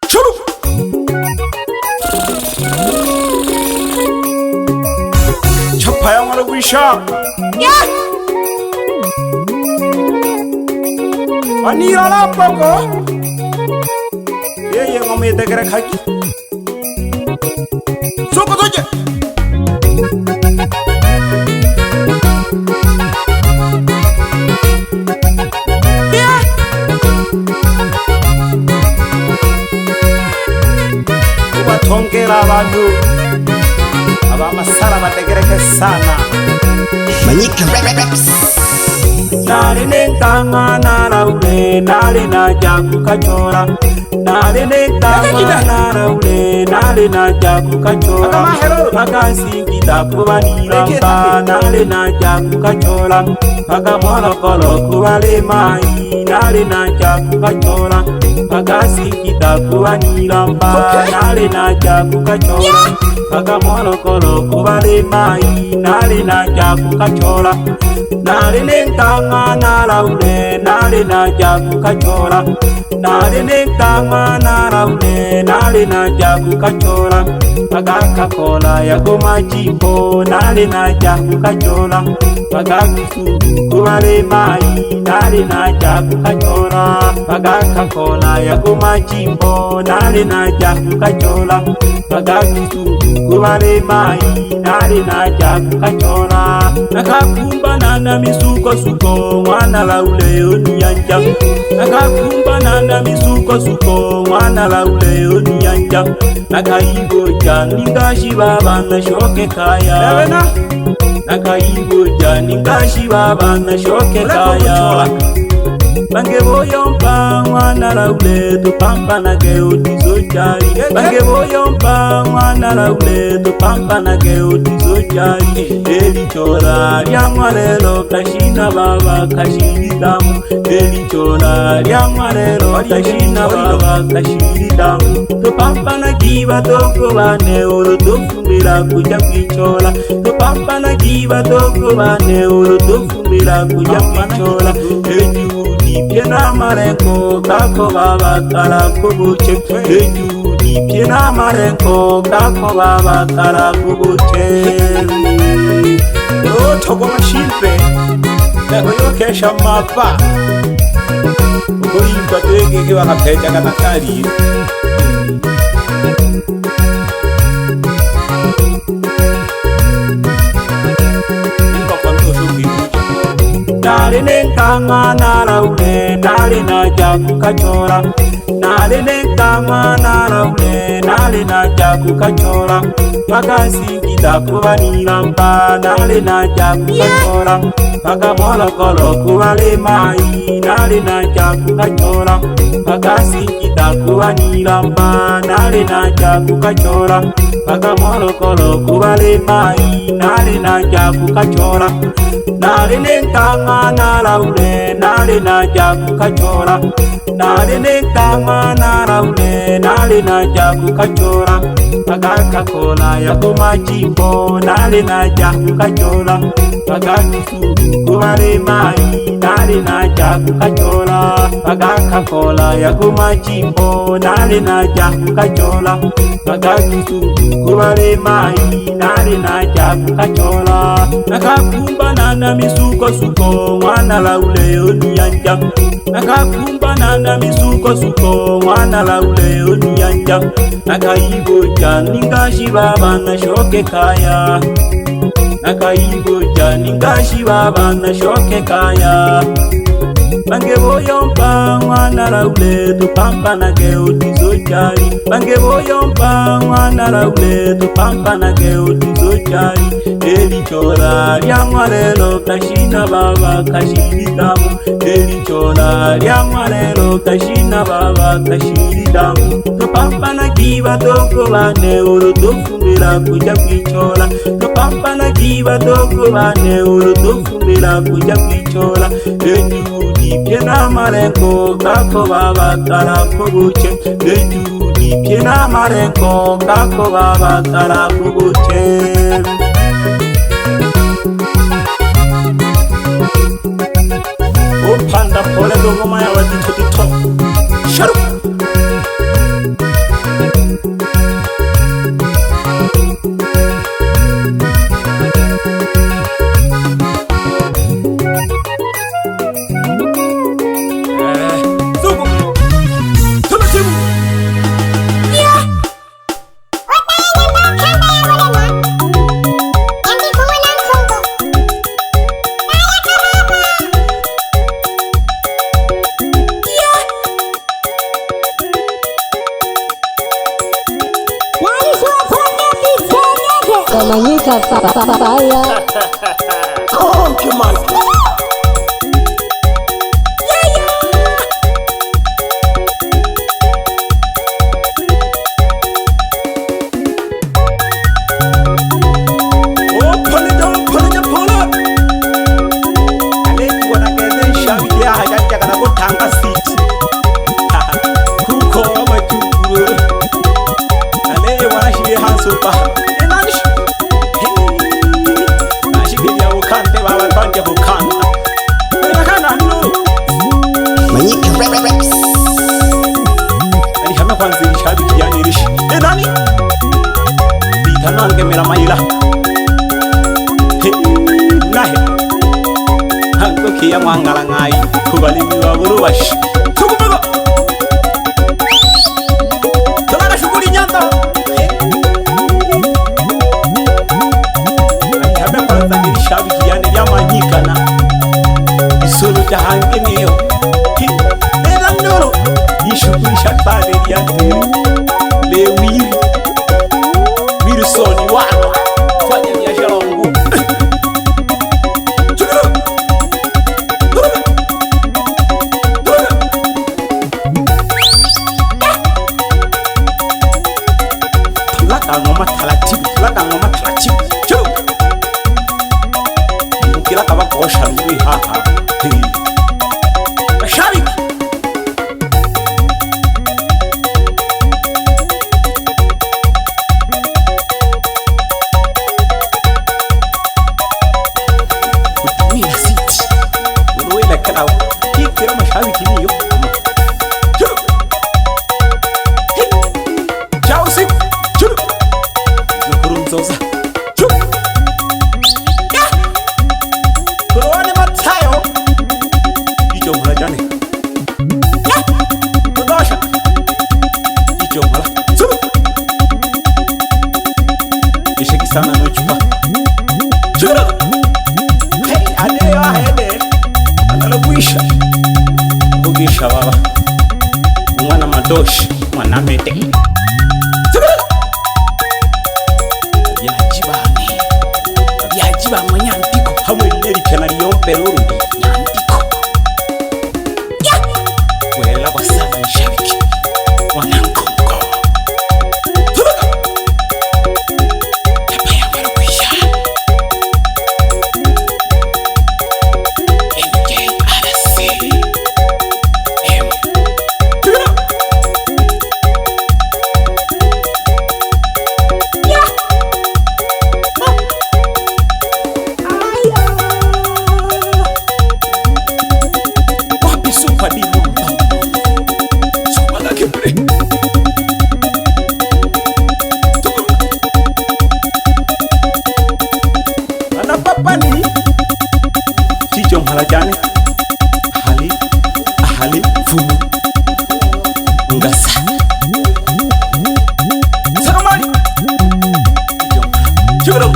Chulu Chapaya mwana wisha Anira la poko Ye ngome tegere khaki Soko toje Tongera abantu abamasara bategereke sana Manyika Rex Nari nentanga naraule nari naja kukachora Nari nentanga naraule nari naja kukachora Pakasingira kubanira mba nari naja kukachora Pakamolokolo kubale mai nari naja kukachora Pakasingira kubanira mba nari naja kukachora Pakamolokolo kubale mai nari naja kukachora Nari nentanga naraule nari naja kukachora Nari nentanga naraule nari naja kukachora Pagakakola yago majimbo nari naja kukachora Pagakusungu kubale mai nari naja kukachora Pagakakola yago majimbo nari naja kukachora Pagakusungu kubale mai nari naja kukachora Nakakumbana na misuko suko mwana laule oniyanja Nakakumbana na misuko suko mwana laule oniyanja Nakaigoja ningashi baba na shoke kaya Nakaigoja ningashi baba na shoke kaya Bange boyompa mwana laule tupampa na geotizo jari Bange boyompa mwana laule tupampa na geotizo jari Eli chora ya mwarelo kashina baba kashiri damu Eli chora ya mwarelo kashina baba kashiri damu Tupampa na kiba toko bane uru tufumbira kuja kwichora Tupampa na kiba toko bane uru tufumbira kuja kwichora Piena marenko kako baba kala kubuche Eju di piena marenko kako baba kala kubuche Togo mashilpe Oyo kesha mapa Uko yimpa tuwege kiwa kapecha katakari Nari nentanga naraule nari naja kukachora Nari nentanga naraule nari naja kukachora Pakasingira kubanira mba nari naja kukachora Pakamolokolo kubale mai nari naja kukachora Pakasingira kubanira mba nari naja kukachora Pakamolokolo kubale mai nari naja kukachora Nari nentanga naraule nari naja kukachora Nari nentanga naraule nari naja kukachora Pagakakola yago majimbo nari naja kukachora Pagakusungu kubale mai nari naja kukachora Pagakakola yago majimbo nari naja kukachora Pagakusungu kubale mai nari naja kukachora Nakakumbana na misuko suko mwana laule oniyanja Nakakumbana na misuko suko mwana laule oniyanja Nakaigoja ningashi baba na shoke kaya Nakaigoja ningashi baba na shoke kaya Bange boyompa mwana laule tupampa na geotizo jari Bange boyompa mwana laule tupampa na geotizo jari Eli chora ya mwarelo kashina baba kashiri damu Eli chora ya mwarelo kashina baba kashiri damu Tupampa na kiba toko bane uru tufumbira kuja kwichora Tupampa na kiba toko bane uru tufumbira kuja kwichora Eju di piena marenko kako baba kala kubuche Eju di piena marenko kako baba kala kubuche Upanda pole do ngoma ya wadito Sharu Manyika papaya. Oh, come on. Mera maila nahe hanko kiya mangala ngai kubali miwa burubash tukubaga tolana shukuri nyanda habe kwanza nilishabi kiyane ya manyika na isuru jahange niyo ela noro yishukuri shatale ya lewi Wilson wana fanya biashara wangu Laka ngoma taratibu kila kama kosha ndui haha mashabiki kira mashabiki niyo chao siku churu zokurunzoza kurone matayo ijo mala jane kudosha ijo mala churu ishiki sana no chupa churu hey adeyo ahede analokwisha kugisha baba mwana madoshi mwana mete yajiba mwanyantiko hamwe lineri kana liyompe lurundi nyantiko wela kwa sana mshabiki mwanankongo turuka tapaya marukwisha Jane ahali fumu ngasa sakamani chukuru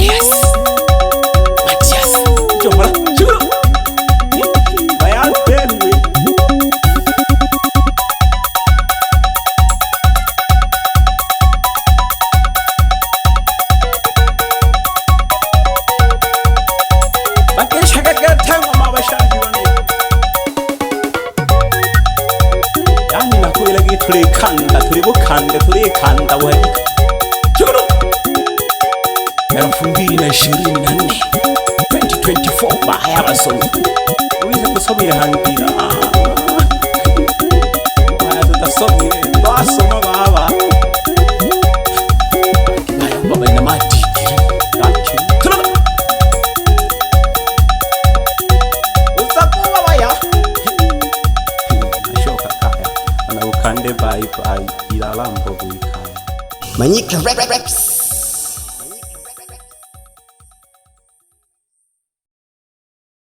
yes Matias chukuru bayan tenwe tulikanda wahika chukuru 2024 2024 bahaya basomi uwize kusomera hangira bahaya tutasomire twasoma baba bayamba baina matiki bye bye, ilala Mbogo Ikaya. Manyika Reps.